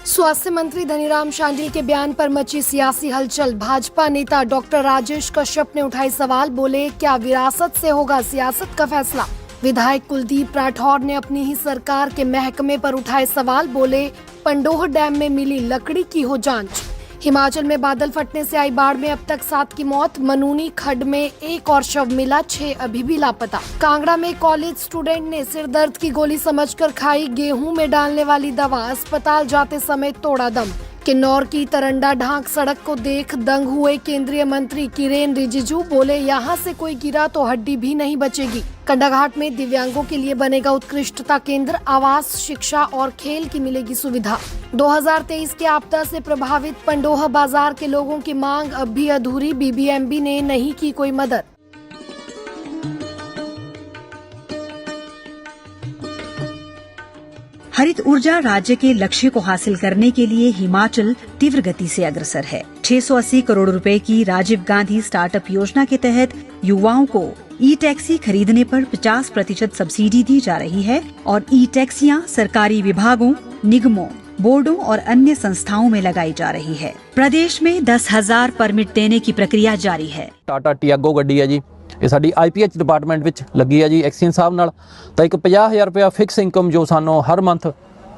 स्वास्थ्य मंत्री धनीराम शांडिल के बयान पर मची सियासी हलचल। भाजपा नेता डॉक्टर राजेश कश्यप ने उठाए सवाल, बोले क्या विरासत से होगा सियासत का फैसला। विधायक कुलदीप राठौर ने अपनी ही सरकार के महकमे पर उठाए सवाल, बोले पंडोह डैम में मिली लकड़ी की हो जांच। हिमाचल में बादल फटने से आई बाढ़ में अब तक 7 की मौत। मनूनी खड्ड में एक और शव मिला, 6 अभी भी लापता। कांगड़ा में कॉलेज स्टूडेंट ने सिर दर्द की गोली समझकर खाई गेहूं में डालने वाली दवा, अस्पताल जाते समय तोड़ा दम। किन्नौर की तरंडा ढांक सड़क को देख दंग हुए केंद्रीय मंत्री किरेन रिजिजू, बोले यहाँ से कोई गिरा तो हड्डी भी नहीं बचेगी। कंडाघाट में दिव्यांगों के लिए बनेगा उत्कृष्टता केंद्र, आवास, शिक्षा और खेल की मिलेगी सुविधा। 2023 के आपदा से प्रभावित पंडोह बाजार के लोगों की मांग अब भी अधूरी, बीबीएमबी ने नहीं की कोई मदद। हरित ऊर्जा राज्य के लक्ष्य को हासिल करने के लिए हिमाचल तीव्र गति से अग्रसर है। 680 करोड़ रुपए की राजीव गांधी स्टार्टअप योजना के तहत युवाओं को ई टैक्सी खरीदने पर 50% सब्सिडी दी जा रही है और ई टैक्सियां सरकारी विभागों, निगमों, बोर्डों और अन्य संस्थाओं में लगाई जा रही है। प्रदेश में 10,000 परमिट देने की प्रक्रिया जारी है। टाटा टियागो गड्डी है जी, ਇਹ ਸਾਡੀ IPH ਡਿਪਾਰਟਮੈਂਟ ਵਿੱਚ ਲੱਗੀ ਹੈ ਜੀ ਐਕਸੀਅਨ ਸਾਹਿਬ ਨਾਲ। ਤਾਂ ਇੱਕ 50,000 ਰੁਪਇਆ ਫਿਕਸ ਇਨਕਮ ਜੋ ਸਾਨੂੰ ਹਰ ਮੰਥ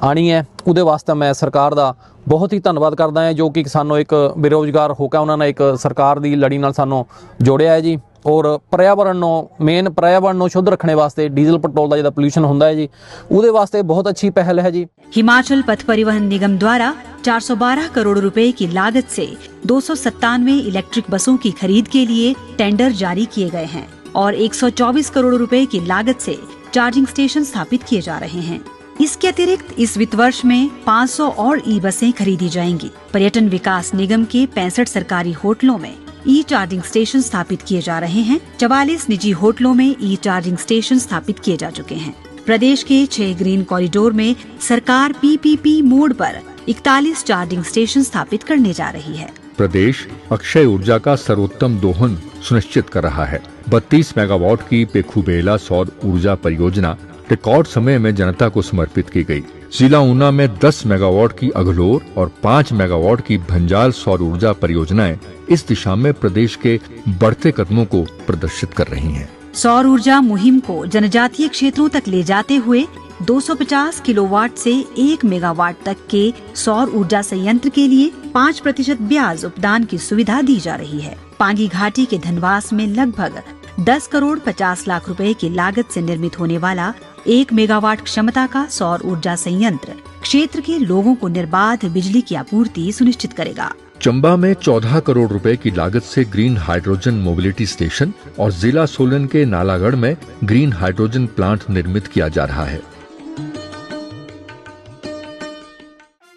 ਆਣੀ ਹੈ, ਉਹਦੇ ਵਾਸਤੇ ਮੈਂ ਸਰਕਾਰ ਦਾ ਬਹੁਤ ਹੀ ਧੰਨਵਾਦ ਕਰਦਾ ਹਾਂ ਜੋ ਕਿ ਸਾਨੂੰ ਇੱਕ ਬੇਰੁਜ਼ਗਾਰ ਹੋ ਕੇ ਉਹਨਾਂ ਨੇ ਇੱਕ ਸਰਕਾਰ ਦੀ ਲੜੀ ਨਾਲ ਸਾਨੂੰ ਜੋੜਿਆ ਹੈ ਜੀ। और पर्यावरण मेन पर्यावरण शुद्ध रखने वास्ते डीजल पेट्रोल का जो पोल्यूशन होता है जी, उहदे वास्ते बहुत अच्छी पहल है जी। हिमाचल पथ परिवहन निगम द्वारा 412 करोड़ रुपए की लागत से 297 इलेक्ट्रिक बसों की खरीद के लिए टेंडर जारी किए गए हैं और 124 करोड़ रुपए की लागत से चार्जिंग स्टेशन स्थापित किए जा रहे हैं। इसके अतिरिक्त इस वित्त वर्ष में 500 और ई बसें खरीदी जाएंगी। पर्यटन विकास निगम के 65 सरकारी होटलों में ई चार्जिंग स्टेशन स्थापित किए जा रहे हैं। 44 निजी होटलों में ई चार्जिंग स्टेशन स्थापित किए जा चुके हैं। प्रदेश के 6 ग्रीन कॉरिडोर में सरकार PPP मोड पर 41 चार्जिंग स्टेशन स्थापित करने जा रही है। प्रदेश अक्षय ऊर्जा का सर्वोत्तम दोहन सुनिश्चित कर रहा है। 32 मेगावाट की पेखुबेला सौर ऊर्जा परियोजना रिकॉर्ड समय में जनता को समर्पित की गई। जिला ऊना में 10 मेगावाट की अघलोर और 5 मेगावाट की भंजाल सौर ऊर्जा परियोजनाएं इस दिशा में प्रदेश के बढ़ते कदमों को प्रदर्शित कर रही हैं। सौर ऊर्जा मुहिम को जनजातीय क्षेत्रों तक ले जाते हुए 250 किलोवाट से 1 मेगावाट तक के सौर ऊर्जा संयंत्र के लिए 5% ब्याज उपदान की सुविधा दी जा रही है। पांगी घाटी के धनवास में लगभग 10 करोड़ 50 लाख रुपए की लागत से निर्मित होने वाला 1 मेगावाट क्षमता का सौर ऊर्जा संयंत्र क्षेत्र के लोगों को निर्बाध बिजली की आपूर्ति सुनिश्चित करेगा। चंबा में 14 करोड़ रुपए की लागत से ग्रीन हाइड्रोजन मोबिलिटी स्टेशन और जिला सोलन के नालागढ़ में ग्रीन हाइड्रोजन प्लांट निर्मित किया जा रहा है।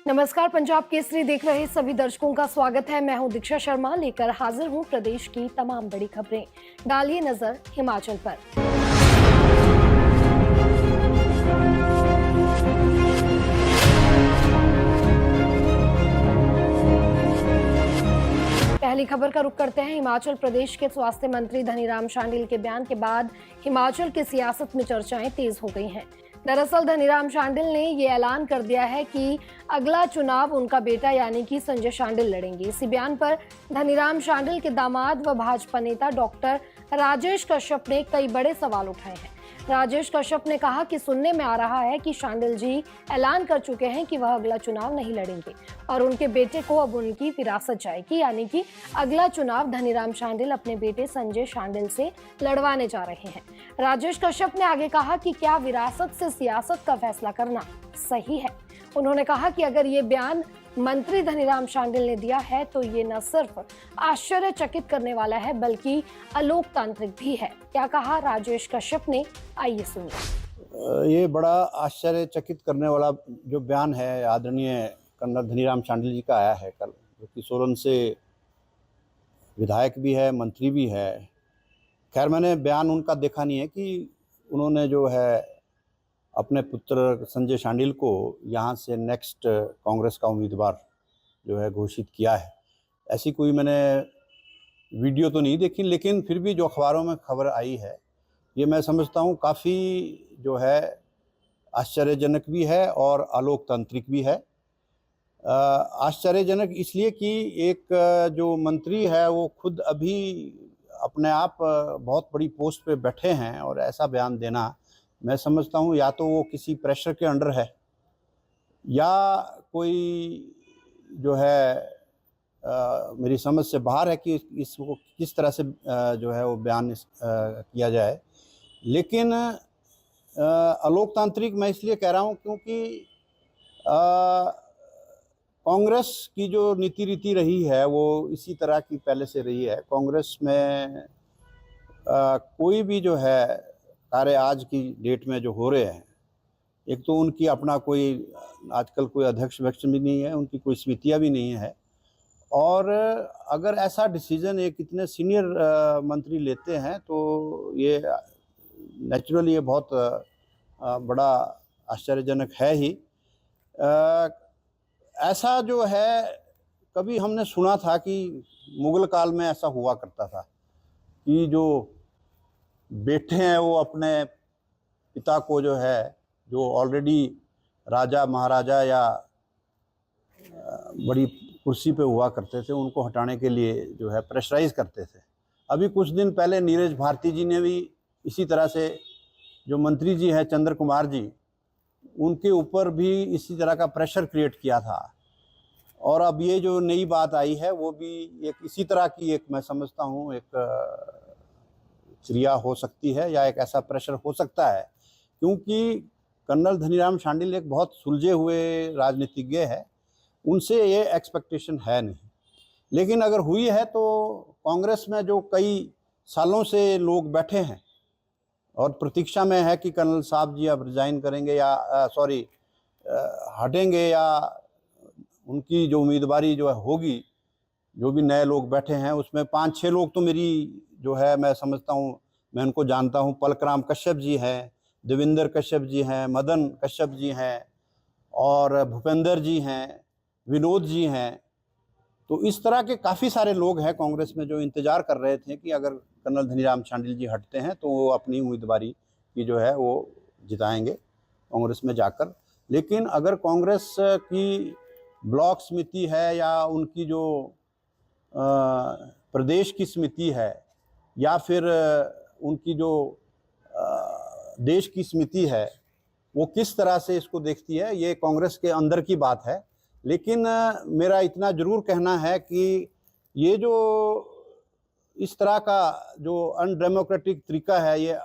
नमस्कार, पंजाब केसरी देख रहे सभी दर्शकों का स्वागत है। मैं हूं दीक्षा शर्मा, लेकर हाजिर हूं प्रदेश की तमाम बड़ी खबरें। डालिए नजर हिमाचल पर। पहली खबर का रुख करते हैं। हिमाचल प्रदेश के स्वास्थ्य मंत्री धनीराम शांडिल के बयान के बाद हिमाचल की सियासत में चर्चाएं तेज हो गई हैं। दरअसल धनीराम शांडिल ने ये ऐलान कर दिया है कि अगला चुनाव उनका बेटा यानी कि संजय शांडिल लड़ेंगे। इसी बयान पर धनीराम शांडिल के दामाद व भाजपा नेता डॉक्टर राजेश कश्यप ने कई बड़े सवाल उठाए हैं। राजेश कश्यप ने कहा कि सुनने में आ रहा है कि शांडिल जी ऐलान कर चुके हैं कि वह अगला चुनाव नहीं लड़ेंगे और उनके बेटे को अब उनकी विरासत जाएगी, यानी कि अगला चुनाव धनीराम शांडिल अपने बेटे संजय शांडिल से लड़वाने जा रहे हैं। राजेश कश्यप ने आगे कहा कि क्या विरासत से सियासत का फैसला करना सही है। उन्होंने कहा कि अगर ये बयान मंत्री धनीराम शांडिल ने दिया है तो ये न सिर्फ आश्चर्यचकित करने वाला है बल्कि अलोकतांत्रिक भी है। क्या कहा राजेश कश्यप ने, आइए सुनिए। ये बड़ा आश्चर्यचकित करने वाला जो बयान है आदरणीय कर्नल धनीराम शांडिल जी का आया है कल, जो कि सोलन से विधायक भी है, मंत्री भी है। खैर, मैंने बयान उनका देखा नहीं है कि उन्होंने जो है अपने पुत्र संजय शांडिल को यहाँ से नेक्स्ट कांग्रेस का उम्मीदवार जो है घोषित किया है। ऐसी कोई मैंने वीडियो तो नहीं देखी, लेकिन फिर भी जो अखबारों में खबर आई है ये मैं समझता हूँ काफ़ी जो है आश्चर्यजनक भी है और अलोकतांत्रिक भी है। आश्चर्यजनक इसलिए कि एक जो मंत्री है वो खुद अभी अपने आप बहुत बड़ी पोस्ट पे बैठे हैं और ऐसा बयान देना, मैं समझता हूँ या तो वो किसी प्रेशर के अंडर है या कोई जो है मेरी समझ से बाहर है कि इसको किस तरह से जो है वो बयान किया जाए। लेकिन अलोकतांत्रिक मैं इसलिए कह रहा हूँ क्योंकि कांग्रेस की जो नीति रीति रही है वो इसी तरह की पहले से रही है। कांग्रेस में कोई भी जो है कार्य आज की डेट में जो हो रहे हैं, एक तो उनकी अपना कोई आजकल कोई अध्यक्ष भी नहीं है, उनकी कोई समितियाँ भी नहीं है, और अगर ऐसा डिसीजन एक इतने सीनियर मंत्री लेते हैं तो ये नेचुरली ये बहुत बड़ा आश्चर्यजनक है ही। ऐसा जो है कभी हमने सुना था कि मुगल काल में ऐसा हुआ करता था कि जो बेटे हैं वो अपने पिता को जो है, जो ऑलरेडी राजा महाराजा या बड़ी कुर्सी पे हुआ करते थे, उनको हटाने के लिए जो है प्रेशराइज करते थे। अभी कुछ दिन पहले नीरज भारती जी ने भी इसी तरह से, जो मंत्री जी हैं चंद्र कुमार जी, उनके ऊपर भी इसी तरह का प्रेशर क्रिएट किया था। और अब ये जो नई बात आई है वो भी एक इसी तरह की, एक मैं समझता हूँ एक क्रिया हो सकती है या एक ऐसा प्रेशर हो सकता है, क्योंकि कर्नल धनीराम शांडिल एक बहुत सुलझे हुए राजनीतिज्ञ है, उनसे ये एक्सपेक्टेशन है नहीं। लेकिन अगर हुई है तो कांग्रेस में जो कई सालों से लोग बैठे हैं और प्रतीक्षा में है कि कर्नल साहब जी अब रिजाइन करेंगे या हटेंगे, या उनकी जो उम्मीदवारी जो है होगी, जो भी नए लोग बैठे हैं उसमें 5-6 लोग तो मेरी जो है मैं समझता हूँ, मैं उनको जानता हूँ। पलकराम कश्यप जी हैं, देवेंद्र कश्यप जी हैं, मदन कश्यप जी हैं, और भूपेंद्र जी हैं, विनोद जी हैं। तो इस तरह के काफ़ी सारे लोग हैं कांग्रेस में जो इंतज़ार कर रहे थे कि अगर कर्नल धनीराम शांडिल जी हटते हैं तो वो अपनी उम्मीदवारी की जो है वो जिताएंगे कांग्रेस में जाकर। लेकिन अगर कांग्रेस की ब्लॉक समिति है या उनकी जो प्रदेश की समिति है या फिर उनकी जो देश की समिति है, वो किस तरह से इसको देखती है, ये कांग्रेस के अंदर की बात है। लेकिन मेरा इतना ज़रूर कहना है कि ये जो इस तरह का जो अनडेमोक्रेटिक तरीका है, ये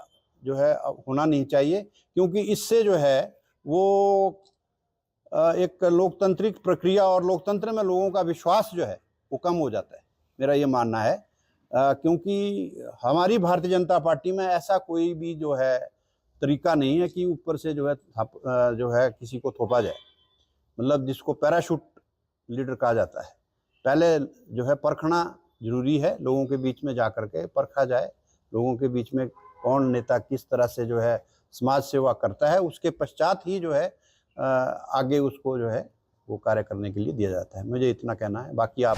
जो है होना नहीं चाहिए, क्योंकि इससे जो है वो एक लोकतांत्रिक प्रक्रिया और लोकतंत्र में लोगों का विश्वास जो है वो कम हो जाता है, मेरा ये मानना है। क्योंकि हमारी भारतीय जनता पार्टी में ऐसा कोई भी जो है तरीका नहीं है कि ऊपर से जो है किसी को थोपा जाए, मतलब जिसको पैराशूट लीडर कहा जाता है। पहले जो है परखना जरूरी है, लोगों के बीच में जा कर के परखा जाए, लोगों के बीच में कौन नेता किस तरह से जो है समाज सेवा करता है, उसके पश्चात ही जो है आगे उसको जो है वो कार्य करने के लिए दिया जाता है। मुझे इतना कहना है, बाकी आप।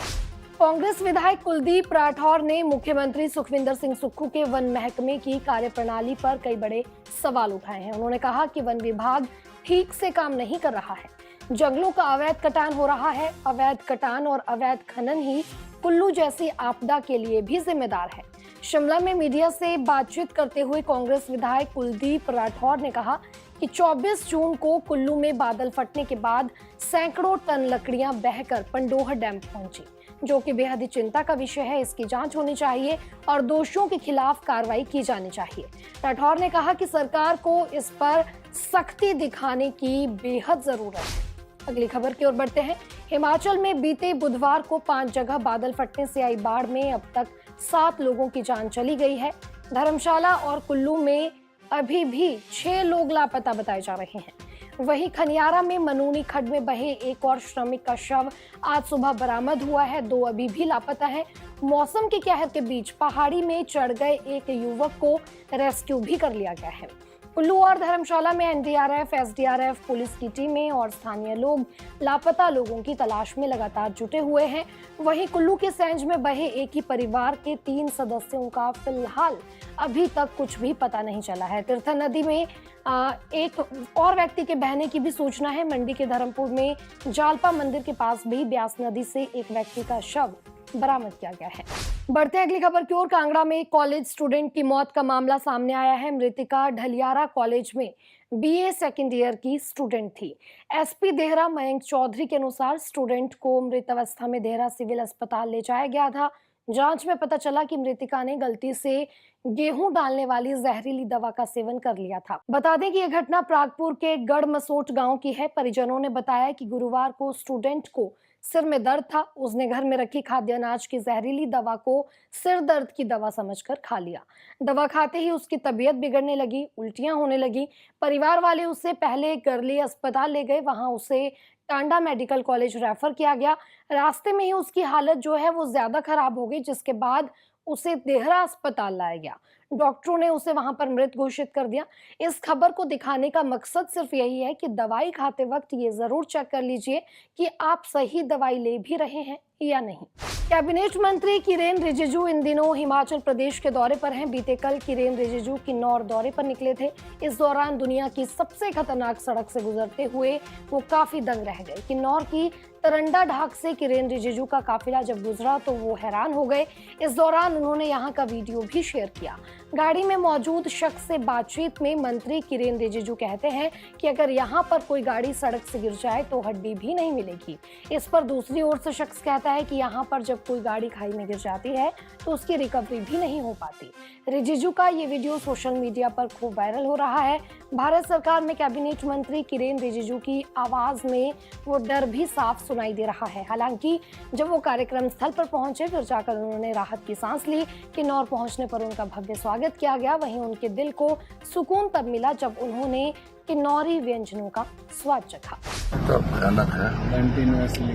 कांग्रेस विधायक कुलदीप राठौर ने मुख्यमंत्री सुखविंदर सिंह सुक्खू के वन महकमे की कार्यप्रणाली पर कई बड़े सवाल उठाए हैं। उन्होंने कहा कि वन विभाग ठीक से काम नहीं कर रहा है, जंगलों का अवैध कटान हो रहा है। अवैध कटान और अवैध खनन ही कुल्लू जैसी आपदा के लिए भी जिम्मेदार है। शिमला में मीडिया से बातचीत करते हुए कांग्रेस विधायक कुलदीप राठौर ने कहा कि 24 जून को कुल्लू में बादल फटने के बाद सैकड़ों टन लकड़ियां बहकर पंडोह डैम पहुंची, जो कि बेहद ही चिंता का विषय है। इसकी जांच होनी चाहिए और दोषियों के खिलाफ कार्रवाई की जानी चाहिए। राठौर ने कहा कि सरकार को इस पर सख्ती दिखाने की बेहद जरूरत है। अगली खबर की ओर बढ़ते हैं। हिमाचल में बीते बुधवार को 5 जगह बादल फटने से आई बाढ़ में अब तक 7 लोगों की जान चली गई है। धर्मशाला और कुल्लू में अभी भी 6 लोग लापता बताए जा रहे हैं। वहीं खनियारा में मनूनी खड्ड में बहे एक और श्रमिक का शव आज सुबह बरामद हुआ है। 2 अभी भी लापता हैं। मौसम के कहर के बीच पहाड़ी में चढ़ गए एक युवक को रेस्क्यू भी कर लिया गया है। कुल्लू और धर्मशाला में एनडीआरएफ, एसडीआरएफ, पुलिस की टीमें और स्थानीय लोग लापता लोगों की तलाश में लगातार जुटे हुए हैं। वहीं कुल्लू के सेंज में बहे एक ही परिवार के 3 सदस्यों का फिलहाल अभी तक कुछ भी पता नहीं चला है। तीर्थन नदी में एक और व्यक्ति के बहने की भी सूचना है। मंडी के धर्मपुर में जालपा मंदिर के पास भी ब्यास नदी से एक व्यक्ति का शव बरामद किया गया है। बढ़ते अगली खबर की ओर। कांगड़ा में कॉलेज स्टूडेंट की मौत का मामला सामने आया है। मृतिका ढलियारा कॉलेज में बीए सेकेंड ईयर की स्टूडेंट थी। एसपी देहरा मयंक चौधरी के अनुसार स्टूडेंट को मृत अवस्था में देहरा सिविल अस्पताल ले जाया गया था। जांच में पता चला कि मृतिका ने गलती से गेहूं डालने वाली जहरीली दवा का सेवन कर लिया था। बता दें कि यह घटना प्रागपुर के गढ़मसोट गांव की है। परिजनों ने बताया कि गुरुवार को स्टूडेंट को सिर में दर्द था। उसने घर में रखी खाद्य अनाज की जहरीली दवा को सिर दर्द की दवा समझकर खा लिया। दवा खाते ही उसकी तबीयत बिगड़ने लगी, उल्टियां होने लगी। परिवार वाले उसे पहले गरली अस्पताल ले गए, वहां उसे टांडा मेडिकल कॉलेज रेफर किया गया। रास्ते में ही उसकी हालत जो है वो ज्यादा खराब हो गई, जिसके बाद उसे देहरा अस्पताल लाया गया। डॉक्टरों ने उसे वहां पर मृत घोषित कर दिया। इस खबर को दिखाने का मकसद सिर्फ यही है कि दवाई खाते वक्त ये जरूर चेक कर लीजिए कि आप सही दवाई ले भी रहे हैं या नहीं। कैबिनेट मंत्री किरेन रिजिजू इन दिनों हिमाचल प्रदेश के दौरे पर हैं। बीते कल किरेन रिजिजू किन्नौर दौरे पर निकले थे। इस दौरान दुनिया की सबसे खतरनाक सड़क से गुजरते हुए वो काफी दंग रह गए। किन्नौर की तरंडा ढाक से किरेन रिजिजू का काफिला जब गुजरा तो वो हैरान हो गए। इस दौरान उन्होंने यहाँ का वीडियो भी शेयर किया। गाड़ी में मौजूद शख्स से बातचीत में मंत्री किरेन रिजिजू कहते हैं कि अगर यहाँ पर कोई गाड़ी सड़क से गिर जाए तो हड्डी भी नहीं मिलेगी। इस पर दूसरी ओर से शख्स कहता है कि यहाँ पर जब कोई गाड़ी खाई में गिर जाती है तो उसकी रिकवरी भी नहीं हो पाती। रिजिजू का ये वीडियो सोशल मीडिया पर खूब वायरल हो रहा है। भारत सरकार में कैबिनेट मंत्री किरेन रिजिजू की आवाज में वो डर भी साफ सुनाई दे रहा है। हालांकि जब वो कार्यक्रम स्थल पर पहुंचे फिर जाकर उन्होंने राहत की सांस ली। किन्नौर पहुंचने पर उनका भव्य स्वागत किया गया। वहीं उनके दिल को सुकून तब मिला जब उन्होंने किन्नौरी व्यंजनों का स्वाद चखा। भयानक है, कंटिन्यूअसली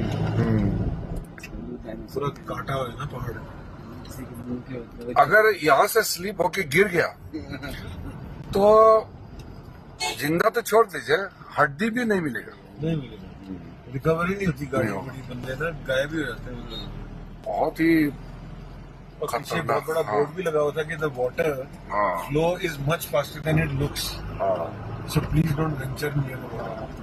पूरा काटा हुआ है ना पहाड़। अगर यहाँ से स्लिप होके गिर गया तो जिंदा तो छोड़ दीजिए, हड्डी भी नहीं मिलेगा, रिकवरी नहीं होती। गाड़ी बड़ी बंदे ना गायब ही हो जाते हैं। बहुत ही पीछे बहुत बड़ा बोर्ड भी लगा हुआ था कि the water flow is much faster than it looks, so please don't venture near the water.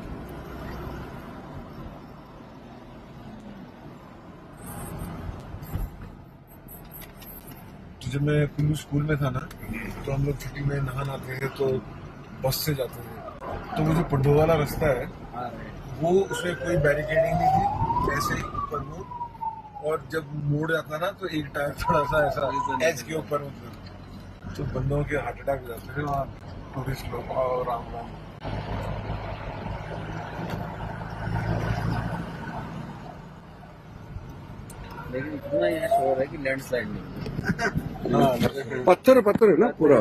जब मैं कुल्लू स्कूल में था ना तो हम लोग छुट्टी में नहाना आते थे तो बस से जाते थे। तो वो जो पड्डो वाला रास्ता है वो उसमें कोई बैरिकेडिंग नहीं थी, ऐसे ही ऊपर वो, और जब मोड़ जाता ना तो एक टायर थोड़ा सा ऐसा एज के ऊपर मतलब, तो बंदों के हार्ट अटैक हो जाते थे वहाँ टूरिस्ट लोग। और राम राम लेकिन इतना यहाँ शोर है कि लैंडस्लाइड नहीं, पत्थर पत्थर है ना पूरा,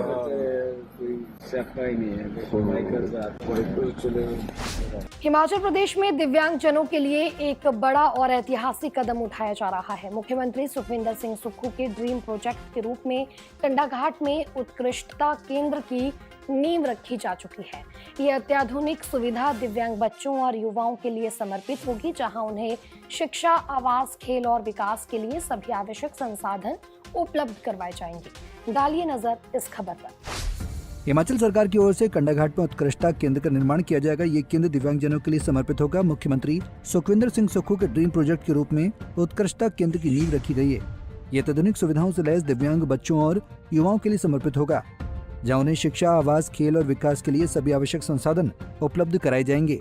कोई शक्का ही नहीं है। हिमाचल प्रदेश में दिव्यांगजनों के लिए एक बड़ा और ऐतिहासिक कदम उठाया जा रहा है। मुख्यमंत्री सुखविंदर सिंह सुक्खू के ड्रीम प्रोजेक्ट के रूप में कंडाघाट में उत्कृष्टता केंद्र की नींव रखी जा चुकी है। ये अत्याधुनिक सुविधा दिव्यांग बच्चों और युवाओं के लिए समर्पित होगी, जहां उन्हें शिक्षा, आवास, खेल और विकास के लिए सभी आवश्यक संसाधन उपलब्ध करवाए जाएंगे। डालिए नजर इस खबर पर। हिमाचल सरकार की ओर से कंडाघाट में उत्कृष्टता केंद्र का निर्माण किया जाएगा। ये केंद्र दिव्यांगजनों के लिए समर्पित होगा। मुख्यमंत्री सुखविंदर सिंह सुक्खू के ड्रीम प्रोजेक्ट के रूप में उत्कृष्टता केंद्र की नींव रखी गई है। ये अत्याधुनिक सुविधाओं से लैस दिव्यांग बच्चों और युवाओं के लिए समर्पित होगा, जहां उन्हें शिक्षा, आवास, खेल और विकास के लिए सभी आवश्यक संसाधन उपलब्ध कराए जाएंगे।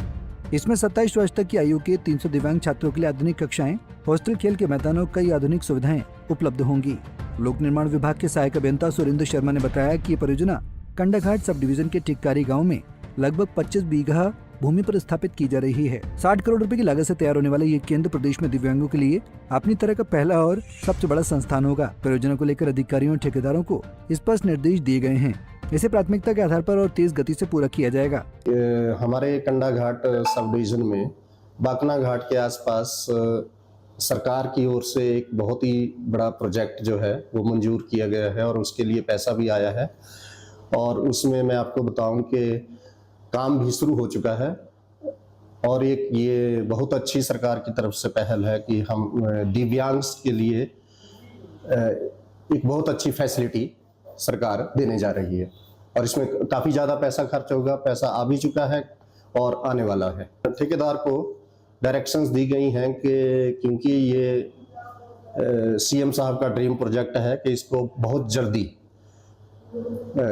इसमें 27 वर्ष तक की आयु के 300 दिव्यांग छात्रों के लिए आधुनिक कक्षाएं, हॉस्टल, खेल के मैदानों, कई आधुनिक सुविधाएं उपलब्ध होंगी। लोक निर्माण विभाग के सहायक अभियंता सुरेंद्र शर्मा ने बताया कि ये परियोजना कंडाघाट सब डिवीजन के टिक्कारी गाँव में लगभग 25 बीघा भूमि पर स्थापित की जा रही है। 60 करोड़ रुपए की लागत से तैयार होने वाला ये केंद्र प्रदेश में दिव्यांगों के लिए अपनी तरह का पहला और सबसे बड़ा संस्थान होगा। परियोजना को लेकर अधिकारियों और ठेकेदारों को स्पष्ट निर्देश दिए गए हैं। इसे प्राथमिकता के आधार पर और तेज गति से पूरा किया जाएगा। हमारे कंडाघाट सब डिवीजन में बाकना घाट के आसपास सरकार की ओर से एक बहुत ही बड़ा प्रोजेक्ट जो है वो मंजूर किया गया है और उसके लिए पैसा भी आया है। और उसमें मैं आपको बताऊं कि काम भी शुरू हो चुका है। और एक ये बहुत अच्छी सरकार की तरफ से पहल है कि हम दिव्यांग के लिए एक बहुत अच्छी फैसिलिटी सरकार देने जा रही है और इसमें काफ़ी ज़्यादा पैसा खर्च होगा, पैसा आ भी चुका है और आने वाला है। ठेकेदार को डायरेक्शंस दी गई हैं कि क्योंकि ये सीएम साहब का ड्रीम प्रोजेक्ट है कि इसको बहुत जल्दी,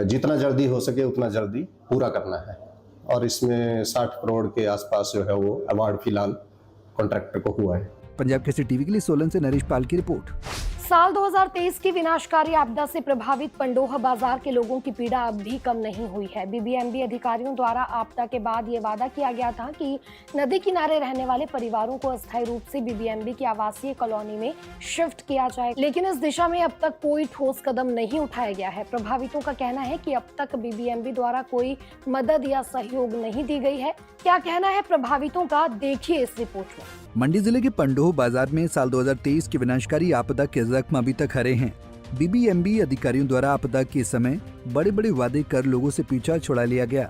जितना जल्दी हो सके उतना जल्दी पूरा करना है और इसमें 60 करोड़ के आसपास जो है वो अवार्ड फिलहाल कॉन्ट्रैक्टर को हुआ है। पंजाब केसरी टीवी के लिए सोलन से नरेश पाल की रिपोर्ट। साल 2023 की विनाशकारी आपदा से प्रभावित पंडोह बाजार के लोगों की पीड़ा अब भी कम नहीं हुई है। बीबीएमबी अधिकारियों द्वारा आपदा के बाद ये वादा किया गया था कि नदी किनारे रहने वाले परिवारों को अस्थायी रूप से बीबीएमबी की आवासीय कॉलोनी में शिफ्ट किया जाए, लेकिन इस दिशा में अब तक कोई ठोस कदम नहीं उठाया गया है। प्रभावितों का कहना है कि अब तक बीबीएमबी द्वारा कोई मदद या सहयोग नहीं दी गई है। क्या कहना है प्रभावितों का, देखिए इस रिपोर्ट में। मंडी जिले के पंडोह बाजार में साल 2023 की विनाशकारी आपदा के जख्म अभी तक हरे हैं। बीबीएमबी अधिकारियों द्वारा आपदा के समय बड़े बड़े वादे कर लोगों से पीछा छुड़ा लिया गया,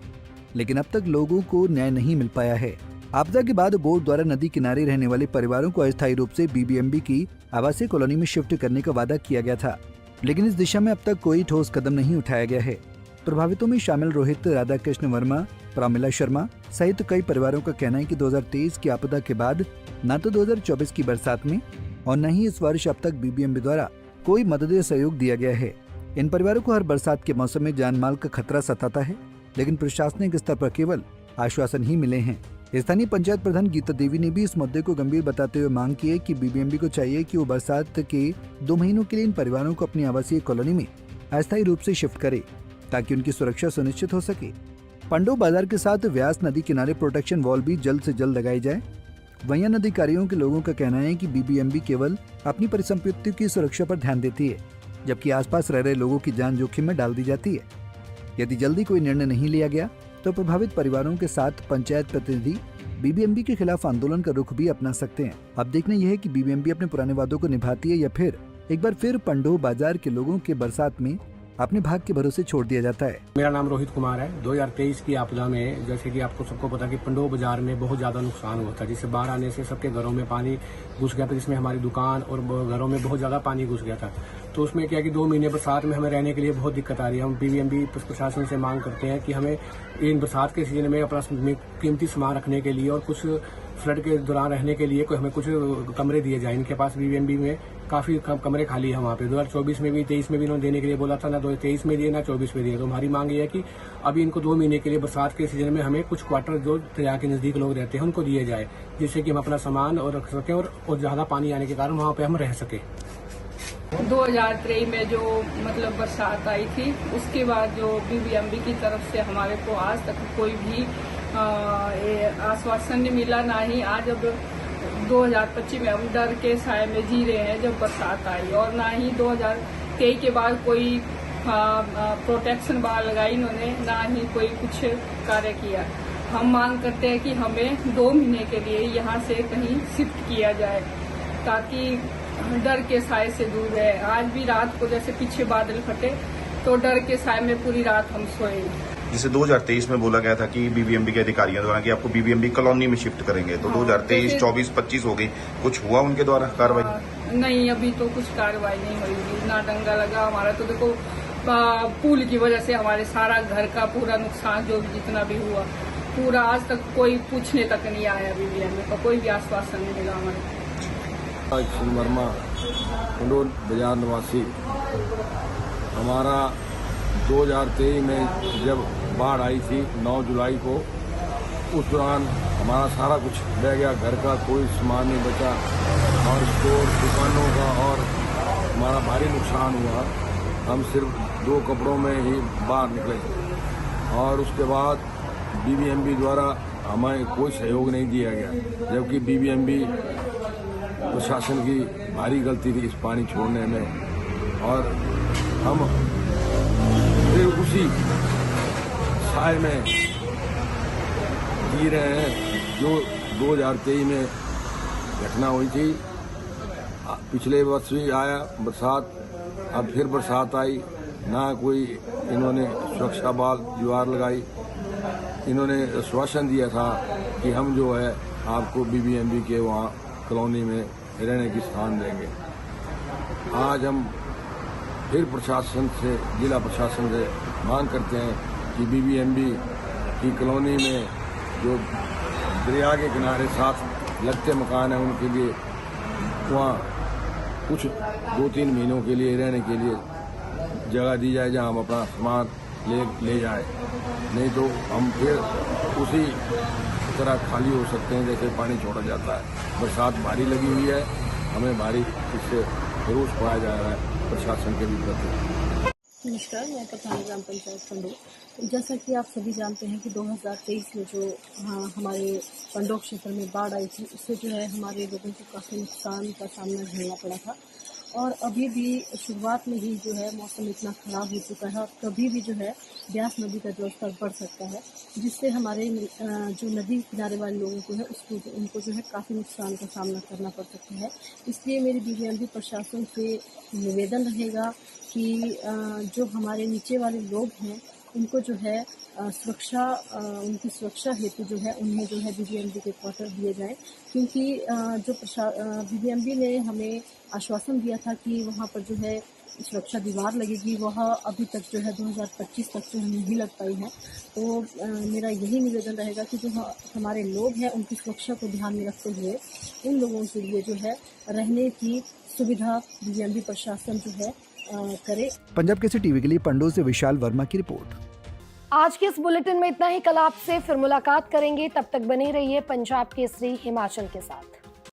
लेकिन अब तक लोगों को न्याय नहीं मिल पाया है। आपदा के बाद बोर्ड द्वारा नदी किनारे रहने वाले परिवारों को अस्थायी रूप से बीबीएमबी की आवासीय कॉलोनी में शिफ्ट करने का वादा किया गया था, लेकिन इस दिशा में अब तक कोई ठोस कदम नहीं उठाया गया है। प्रभावितों में शामिल रोहित, राधा कृष्ण वर्मा, प्रामिला शर्मा सहित कई परिवारों का कहना है कि 2023 की आपदा के बाद न तो 2024 की बरसात में और न ही इस वर्ष अब तक बीबीएमबी द्वारा कोई मदद या सहयोग दिया गया है। इन परिवारों को हर बरसात के मौसम में जान माल का खतरा सताता है, लेकिन प्रशासनिक स्तर पर केवल आश्वासन ही मिले हैं। स्थानीय पंचायत प्रधान गीता देवी ने भी इस मुद्दे को गंभीर बताते हुए मांग की है कि बीबीएमबी को चाहिए कि वो बरसात के 2 महीनों के लिए इन परिवारों को अपनी आवासीय कॉलोनी में अस्थायी रूप से शिफ्ट करे ताकि उनकी सुरक्षा सुनिश्चित हो सके। पंडोह बाजार के साथ व्यास नदी किनारे प्रोटेक्शन वॉल भी जल्द से जल्द लगाई जाए। वहीं अधिकारियों के लोगों का कहना है कि बीबीएमबी केवल अपनी परिसंपत्तियों की सुरक्षा पर ध्यान देती है, जबकि आसपास रह रहे लोगों की जान जोखिम में डाल दी जाती है। यदि जल्दी कोई निर्णय नहीं लिया गया तो प्रभावित परिवारों के साथ पंचायत प्रतिनिधि बीबीएमबी के खिलाफ आंदोलन का रुख भी अपना सकते हैं। अब देखना यह है कि बीबीएमबी अपने पुराने वादों को निभाती है या फिर एक बार फिर पंडोह बाजार के लोगों के बरसात में अपने भाग के भरोसे छोड़ दिया जाता है। मेरा नाम रोहित कुमार है। 2023 की आपदा में जैसे कि आपको सबको पता कि पंडोह बाजार में बहुत ज्यादा नुकसान हुआ था, जिससे बाढ़ आने से सबके घरों में पानी घुस गया था, जिसमें हमारी दुकान और घरों में बहुत ज्यादा पानी घुस गया था। तो उसमें क्या कि 2 महीने बरसात में हमें रहने के लिए बहुत दिक्कत आ रही है। हम बीबीएमबी प्रशासन से मांग करते हैं कि हमें इन बरसात के सीजन में अपना कीमती सामान रखने के लिए और कुछ फ्लड के दौरान रहने के लिए हमें कुछ कमरे दिए जाए। इनके पास बीबीएमबी में काफी कमरे खाली है वहाँ पे। 2024 में भी 23 में भी इन्होंने देने के लिए बोला था, ना 2023 में दिए ना 24 में दिए। तो हमारी मांग ये है कि अभी इनको 2 महीने के लिए बरसात के सीजन में हमें कुछ क्वार्टर जो दरिया के नजदीक लोग रहते हैं उनको दिए जाए, जिससे कि हम अपना सामान और रख सकें और ज्यादा पानी आने के कारण वहाँ पे हम रह सके। 2023 में जो मतलब बरसात आई थी, उसके बाद जो बीबीएमबी की तरफ से हमारे को आज तक कोई भी आश्वासन नहीं मिला, ना ही आज अब 2025 में हम डर के साए में जी रहे हैं जब बरसात आई, और ना ही 2023 के बाद कोई प्रोटेक्शन वाल लगाई इन्होंने, ना ही कोई कुछ कार्य किया। हम मांग करते हैं कि हमें 2 महीने के लिए यहाँ से कहीं शिफ्ट किया जाए ताकि डर के साए से दूर रहे। आज भी रात को जैसे पीछे बादल फटे तो डर के साए में पूरी रात हम सोए। जिसे 2023 में बोला गया था कि बीबीएमबी के अधिकारियों द्वारा कि आपको बीबीएमबी कॉलोनी में शिफ्ट करेंगे, तो 2023, 24, 25 हो गई, कुछ हुआ उनके द्वारा कार्रवाई? नहीं, अभी तो कुछ कार्रवाई नहीं हुई, ना डंगा लगा। हमारा तो देखो पुल की वजह से हमारे सारा घर का पूरा नुकसान जो भी जितना भी हुआ पूरा, आज तक कोई पूछने तक नहीं आया। बीबीएमबी का कोई भी आश्वासन नहीं मिला हमारे। वर्मा, पंडोह बाजार निवासी। हमारा 2023 में जब बाढ़ आई थी 9 जुलाई को, उस दौरान हमारा सारा कुछ रह गया, घर का कोई सामान नहीं बचा और स्टोर दुकानों का, और हमारा भारी नुकसान हुआ। हम सिर्फ 2 कपड़ों में ही बाहर निकले और उसके बाद बीबीएमबी द्वारा हमें कोई सहयोग नहीं दिया गया, जबकि बीबीएमबी प्रशासन की भारी गलती थी इस पानी छोड़ने में। और हम फिर उसी साए में जी रहे हैं जो 2023 में घटना हुई थी। पिछले वर्ष भी आया बरसात, अब फिर बरसात आई, ना कोई इन्होंने सुरक्षा दीवार लगाई। इन्होंने आश्वासन दिया था कि हम जो है आपको बीबीएमबी के वहाँ कॉलोनी में रहने की स्थान देंगे। आज हम फिर प्रशासन से, जिला प्रशासन से मांग करते हैं कि बीबीएमबी की कॉलोनी में जो दरिया के किनारे साथ लगते मकान हैं उनके लिए वहाँ कुछ 2-3 महीनों के लिए रहने के लिए जगह दी जाए जहाँ हम अपना सामान ले जाए, नहीं तो हम फिर उसी तरह खाली हो सकते हैं जैसे पानी छोड़ा जाता है। बरसात भारी लगी हुई है, हमें भारी इससे रोष पाया जा रहा है प्रशासन के भी प्रति। नमस्कार, मैं प्रधान ग्राम पंचायत पंडो। जैसा कि आप सभी जानते हैं कि 2023 में जो हमारे पंडो क्षेत्र में बाढ़ आई थी, उससे जो है हमारे लोगों को काफ़ी नुकसान का सामना झेलना पड़ा था। और अभी भी शुरुआत में ही जो है मौसम इतना ख़राब हो चुका है और कभी भी जो है ब्यास नदी का जलस्तर बढ़ सकता है, जिससे हमारे जो नदी किनारे वाले लोगों को है उनको जो है काफ़ी नुकसान का सामना करना पड़ सकता है। इसलिए मेरी बीबीएमबी प्रशासन से निवेदन रहेगा कि जो हमारे नीचे वाले लोग हैं उनको जो है उनकी सुरक्षा हेतु जो है उन्हें जो है बीबीएमबी के क्वार्टर दिए जाएं, क्योंकि जो बीबीएमबी ने हमें आश्वासन दिया था कि वहाँ पर जो है सुरक्षा दीवार लगेगी, वह अभी तक जो है 2025 तक जो नहीं लग पाई है। तो मेरा यही निवेदन रहेगा कि जो हमारे लोग हैं उनकी सुरक्षा को ध्यान में रखते हुए उन लोगों के लिए जो है रहने की सुविधा बीबीएमबी प्रशासन जो है करे। पंजाब केसरी टीवी के लिए पंडो से विशाल वर्मा की रिपोर्ट। आज के इस बुलेटिन में इतना ही। कल आपसे फिर मुलाकात करेंगे, तब तक बने रहिए पंजाब केसरी हिमाचल के साथ।